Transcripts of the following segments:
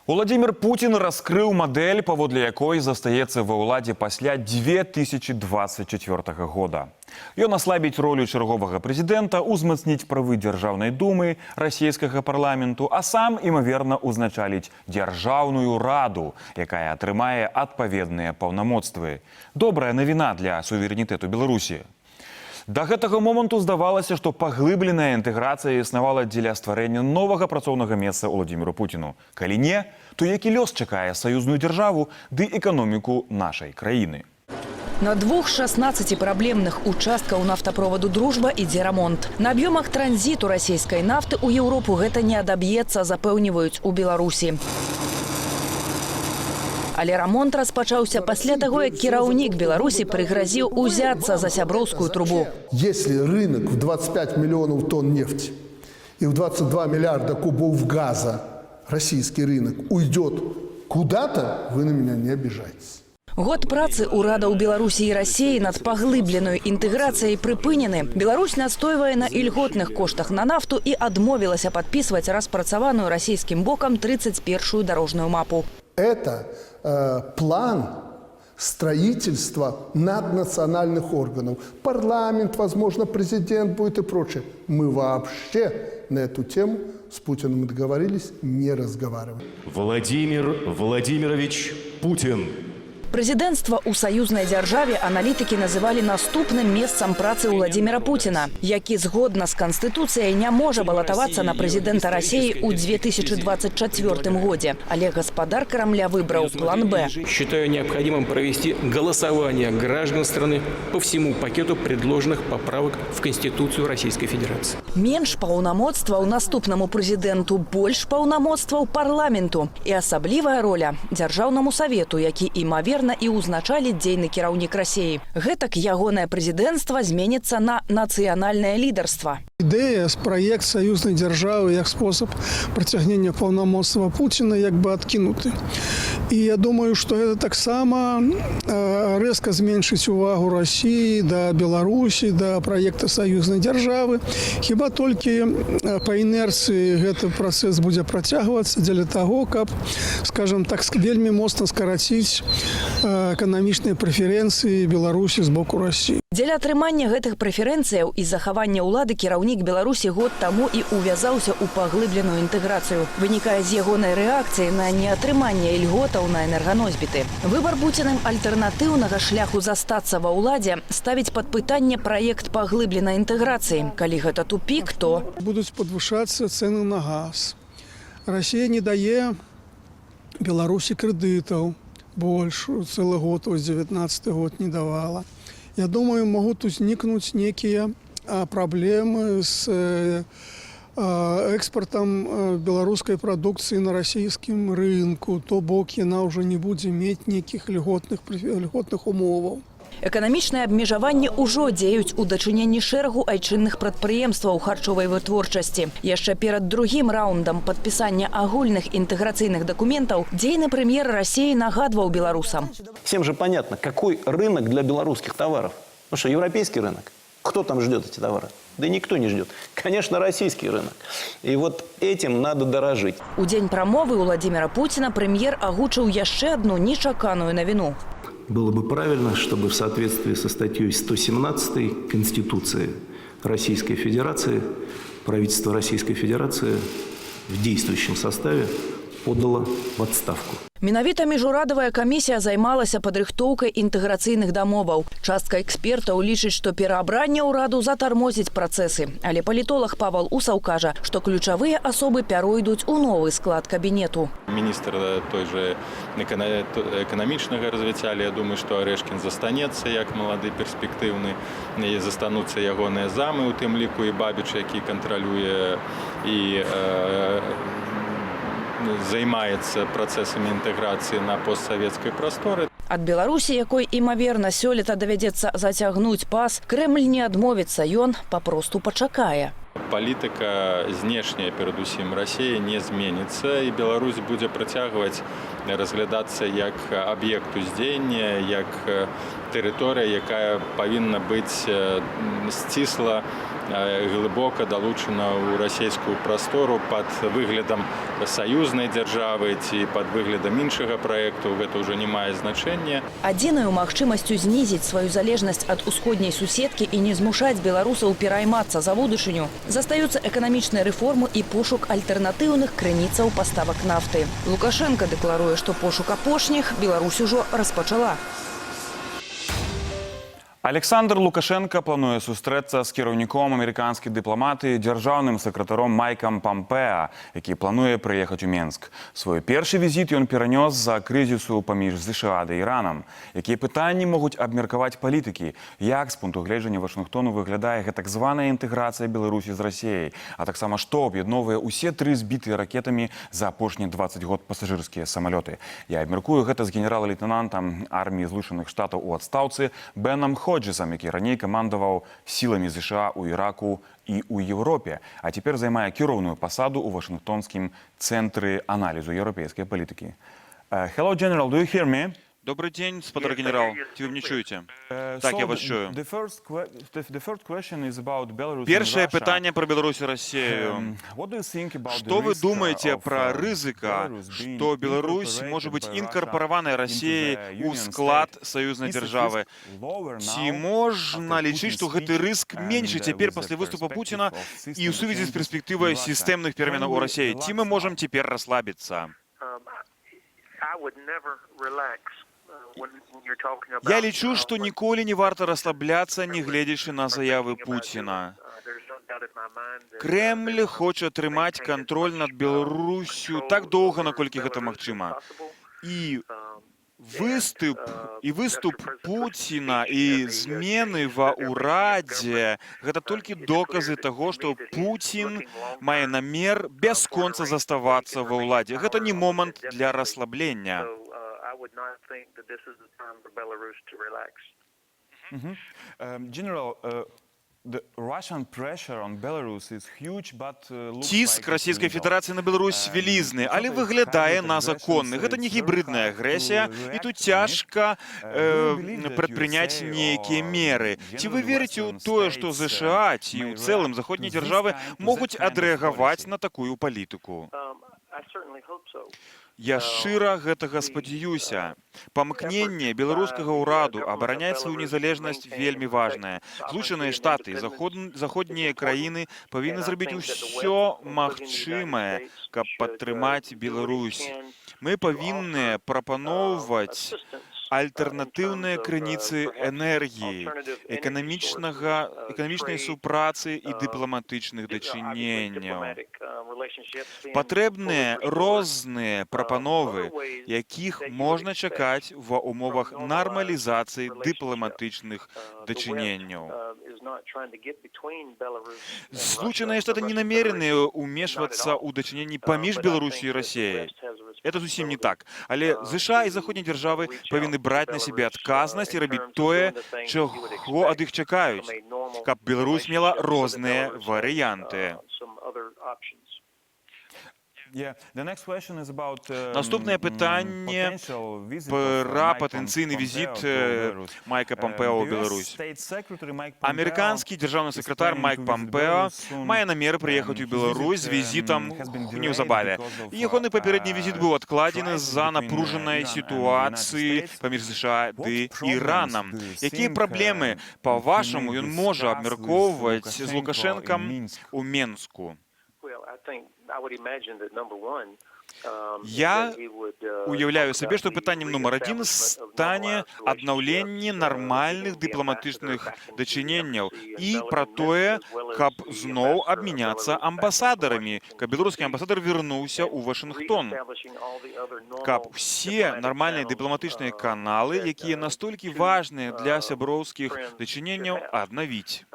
Уладзімір Пуцін раскрыў мадэль, паводле якой застаецца ва ўладзе пасля 2024 года. Ён аслабіць ролю чарговага прэзідэнта, узмацніць правы дзяржаўнай думы расійскага парламенту, а сам, імаверна, узначаліць дзяржаўную раду, якая атрымае адпаведныя паўнамоцтвы. Добрая навіна для суверэнітэту Беларусі. Да гэтага моманту здавалася, што паглыбленая інтэграцыя існавала дзеля стварэння новага працоўнага месца Уладзіміру Пуціну. Калі не, то які лёс чакае саюзную дзяржаву ды эканоміку нашай краіны? На двух 16 праблемных участкаў нафтаправоду «Дружба» ідзе рамонт. На аб'ёмах транзіту расійскай нафты ў Еўропу гэта не адаб'ецца, запэўніваюць у Беларусі. Але рамонт распачаўся пасля таго, як кіраўнік Беларусі прыгразіў узяцца за сяброўскую трубу. Если рынок в 25 миллионов тонн нефти и в 22 миллиарда кубов газа российский рынок уйдет куда-то, вы на меня не обижайтесь. Год працы ўрадаў Беларусі і Расіі над паглыбленай інтэграцыяй прыпынены. Беларусь настойвае на ільготных коштах на нафту і адмовілася падпісваць распрацаваную расійскім бокам 31-ю дарожную мапу. Это план строительства наднациональных органов. Парламент, возможно, президент будет и прочее. Мы вообще на эту тему с Путиным договорились не разговаривать. Владимир Владимирович Путин. Прэзідэнцтва ў саюзнай дзяржаве аналітыкі называлі наступным месцам працы Уладзіміра Пуціна, які згодна з Канстытуцыяй не можа балатавацца на прэзідэнта Расіі ў 2024 годзе. Але гаспадар Крамля выбраў план «Б». Считаю необходимым провести голосование граждан страны по всему пакету предложенных поправок в Конституцию Российской Федерации. Менш паўнамоцтваў наступнаму прэзідэнту, больш паўнамоцтваў парламенту і асаблівая роля дзяржаўнаму савету, які імаверна і ўзначаліць дзейны кіраўнік Расіі. Гэтак ягонае прэзідэнцтва зменіцца на нацыянальнае лідарства. Ідэя, праект саюзнай дзяржавы як спосаб прыцягнення паўнамоцтва Пуціна як бы адкінуты. І я думаю, што гэта таксама рэзка зменшыць увагу Расіі да Беларусі, да праекта саюзнай дзяржавы. Хіба толькі па інерцыі гэты працэс будзе працягвацца дзеля таго, каб, скажам так, вельмі моцна скараціць эканамічныя прэферэнцыі Беларусі з боку Расіі. Дзеля атрымання гэтых прэферэнцыяў і захавання ўлады кіраўнік Беларусі год таму і увязаўся ў паглыбленую інтэграцыю. Вынікае з ягонай рэакцыі на неатрыманне ільготаў на энерганосьбіты. Выбар Пуціным альтэрнатыўнага шляху застацца ва ўладзе ставіць пад пытанне праект паглыбленай інтэграцыі. Калі гэта тупік, то будуць падвышацца цэны на газ. Расія не дае Беларусі крэдытаў больш, цэлы год, ось 19 год не давала. Я думаю, могуць узнікнуць некія праблемы з экспартам беларускай прадукцыі на расійскім рынку. То бок яна ўжо не будзе мець нейкіх льготных умоваў. Эканамічныя абмежаванні ўжо дзеюць у дачыненні шэрагу айчынных прадпрыемстваў харчовай вытворчасці. Яшчэ перад другім раундам падпісання агульных інтэграцыйных дакументаў дзейны прэм'ер Расіі нагадваў беларусам. Всем же понятно, какой рынок для белорусских товаров. Ну что, европейский рынок? Кто там ждет эти товары? Да никто не ждет. Конечно, российский рынок. И вот этим надо дорожить. У дзень прамовы Уладзіміра Пуціна прэм'ер агучыў яшчэ адну нечаканую навіну. Было бы правильно, чтобы в соответствии со статьей 117 Конституции Российской Федерации правительство Российской Федерации в действующем составе подало в отставку. Менавіта міжурадавая камісія займалася падрыхтоўкай інтэграцыйных дамоваў. Частка экспертаў лічыць, што пераабранне ўраду затармозіць працэсы. Але палітолог Павел Усаў кажа, што ключавыя асобы пяройдуць у новы склад кабінету. Міністр той же эканамічнага развіцця, я думаю, што Арэшкін застанецца як малады перспектыўны, і застануцца ягоныя замы, у тым ліку і Бабіч, які кантралюе і займаецца працэсамі інтэграцыі на постсавецкай прасторы. Ад Беларусі, якой імаверна сёлета давядзецца зацягнуць пас, Крэмль не адмовіцца, ён папросту пачакае. Палітыка знешняя, перадусім Расіі, не зменіцца, і Беларусь будзе працягваць разглядацца як аб'ект уздзеяння, як тэрыторыя, якая павінна быць сцісла глибока далучана ў расійскую прастору пад выглядам саюзнай дзяржавы ці пад выглядам іншага праекту, гэта ўжо не мае значэння. Адзінаю магчымасцю знізіць сваю залежнасць ад усходняй суседкі і не змушаць беларусаў пераймацца за будучыню застаюцца эканамічныя рэформы і пошук альтэрнатыўных крыніцаў паставак нафты. Лукашенко дэкларуе, што пошук апошніх Беларусь ужо распачала. Александр Лукашенко плануе сустрэцца з кіраўніком амерыканскай дыпламатыі дзяржаўным сакратаром Майкам Пампеа, які плануе прыехаць у Менск. Свой першы візіт ён перанёс з-за крызісу паміж США ды Іранам. Якія пытанні могуць абмеркаваць палітыкі? Як з пункту гледжання Вашынгтону выглядае гэта так званая інтэграцыя Беларусі з Расіяй? А таксама што аб'ядноўвае ўсе тры збітыя ракетамі за апошнія 20 год пасажырскія самалёты? Я абмеркую гэта з генерал-лейтенантам арміі Злучаных Штатаў у адстаўцы Бенам Ходжесам, які раней камандаваў сіламі США ў Іраку і ў Еўропе, а цяпер займае кіроўную пасаду ў Вашынгтонскім цэнтры аналізу еўрапейскай палітыкі. Hello, General, do you hear me? Добрый день, господа генерал. Вы меня чуете? Так, я вас чую. Першае пытанне про Беларусь и Россию. Что вы думаете про рызыка, что Беларусь может быть инкорпораванной Россией у склад союзной державы? Ці можна лічыць, што гэты рыск меньше теперь после выступа Путина и в связи с перспективой системных переменов у России? Ці мы можем теперь расслабиться? Я лічу, што ніколі не варта расслабляцца, не гледзячы на заявы Пуціна. Кремль хоча атрымаць кантроль над Беларусю так доўга, наколькі гэта магчыма. І выступ Пуціна і змены ва ўрадзе – гэта толькі доказы таго, што Пуцін мае намер бясконца заставацца ва ўладзе. Гэта не момант для расслаблення. Ціск Расійскай Федэрацыі на Беларусь вялізны, але выглядае на законны. Гэта не гібридная агрэсія, і тут цяжка прадпрыняць нейкія меры. Ці вы верыце ў тое, што ЗША ці ў цэлым заходнія дзяржавы могуць адрэагаваць на такую палітыку? Я шчыра гэтага спадзяюся. Памкненне беларускага ўраду абараняць сваю незалежнасць вельмі важнае. Злучаныя Штаты і заходнія краіны павінны зрабіць усё магчымае, каб падтрымаць Беларусь. Мы павінны прапаноўваць альтэрнатыўныя крыніцы энергіі, эканамічнай супрацы і дыпламатычных дачыненняў. Патрэбныя розныя прапановы, якіх можна чакаць ва ўмовах нармалізацыі дыпламатычных дачыненняў. Злучаныя Штаты не намереныя ўмешвацца ў дачыненні паміж Беларусю і Расіяй. Это зусім не так. Але ЗША і заходнія дзяржавы павінны браць на сябе адказнасць і рабіць тое, чаго ад іх чакаюць, каб Беларусь мела розныя варыянты. Наступнае пытанне пра патэнцыйны візіт Майка Пампеа ў Беларусь. Амерыканскі дзяржаўны сакратар Майк Пампеа мае намер прыехаць у Беларусь з візітам неўзабаве. Ягоны папярэдні візіт быў адкладзены з-за напружанай сітуацыі паміж ЗША ды Іранам. Якія праблемы, па-вашаму, ён можа абмяркоўваць з Лукашэнкам у Менску? Я уяўляю сабе, што пытаннем нумар адзін стане аднаўленне нармальных дыпламатычных дачыненняў і пра тое, каб зноў абмяняцца амбасадарамі, каб беларускі амбасадар вярнуўся ў Вашынгтон, каб усе нармальныя дыпламатычныя каналы, якія настолькі важныя для сяброўскіх дачыненняў, аднавіць.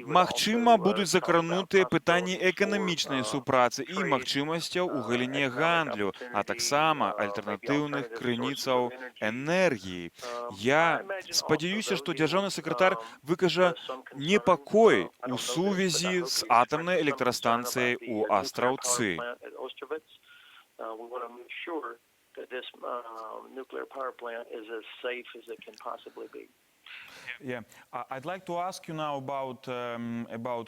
Магчыма, будуць закранутыя пытанні эканамічнай супрацы і магчымасцяў у галіне гандлю, а таксама альтэрнатыўных крыніцаў энергіі. Я спадзяюся, што дзяржаўны сакратар выкажа непакой у сувязі з атамнай электрастанцыяй у Астраўцы. Yeah, I'd like to ask you now about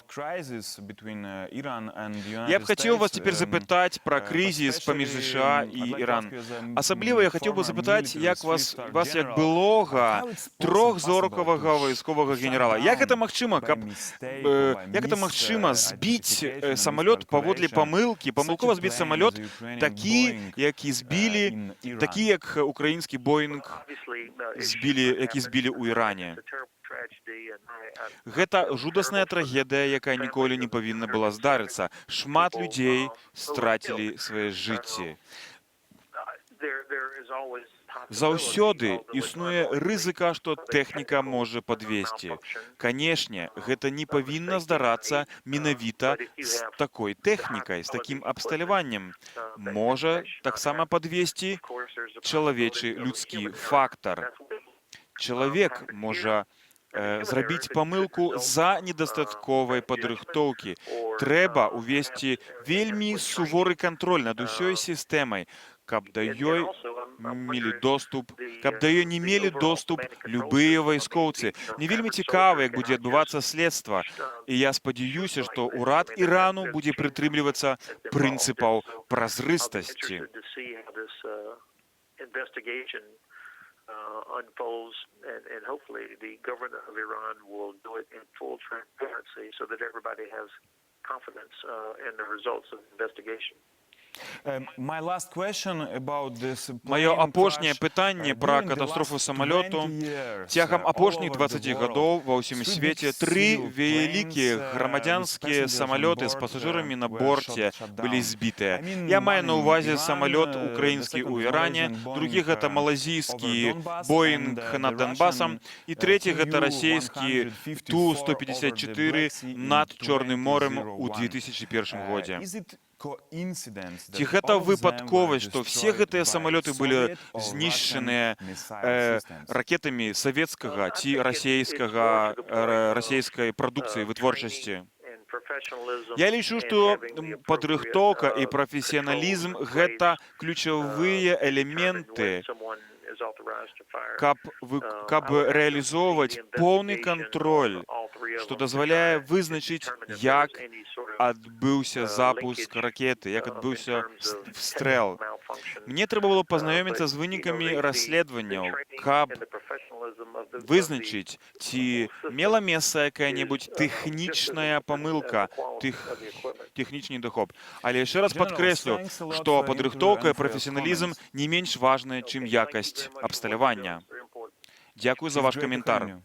crisis between Iran and the United States. Я б хотів вас тепер запитати про кризис поміж США і Іран. Особливо я хотів би запитати, як вас як былога трохзоркового військового генерала. Як це можливо, збити самоліт поводле помилки, помилково збити самоліт такі, як український Боїнг які збили у Ірані. Гэта жудасная трагедыя, якая ніколі не павінна была здарыцца. Шмат людзей страцілі свае жыцці. Заўсёды існуе рызыка, што тэхніка можа падвесці. Канешне, гэта не павінна здарацца менавіта з такой тэхнікай, з такім абсталяваннем. Можа таксама падвесці чалавечы людскі фактар. Чалавек можа зрабіць памылку з-за недастатковай падрыхтоўкі. Трэба ўвесці вельмі суворы кантроль над усёй сістэмай, каб да ёй не мелі доступ любыя вайскоўцы. Мне вельмі цікава, як будзе адбывацца следства. І я спадзяюся, што ўрад Ірану будзе прытрымлівацца прынцыпаў празрыстасці. Unfolds, and hopefully the government of Iran will do it in full transparency so that everybody has confidence in the results of the investigation. Маё апошняе пытанне пра катастрофу самалёту. Цягам апошніх 20 гадоў ва ўсім свеце 3 вялікія грамадзянскія самалёты з пасажырамі на борце былі збітыя. Я маю на ўвазе самалёт украінскі ў Іране, другі гэта малазійскі Боінг над Донбасам і трэці гэта расійскі Ту-154 над Чорным морем у 2001 годзе. Ці гэта выпадковасць, што все гэтыя самалёты былі знішчаныя ракетамі савецкага ці расійскай прадукцыі вытворчасці? Я лічу, што падрыхтоўка і прафесіяналізм – гэта ключавыя элементы, каб рэалізоўваць поўны кантроль, што дазваляе вызначыць, як адбыўся запуск ракеты, як адбыўся стрэл. Мне трэба было пазнаёміцца з вынікамі расследаванняў, каб вызначыць, ці мела месца якая-небудзь тэхнічная памылка, тэхнічны недахоп. Але яшчэ раз падкрэслю, што падрыхтоўка і прафесіяналізм не менш важныя, чым якасць абсталявання. Дзякую за ваш каментар.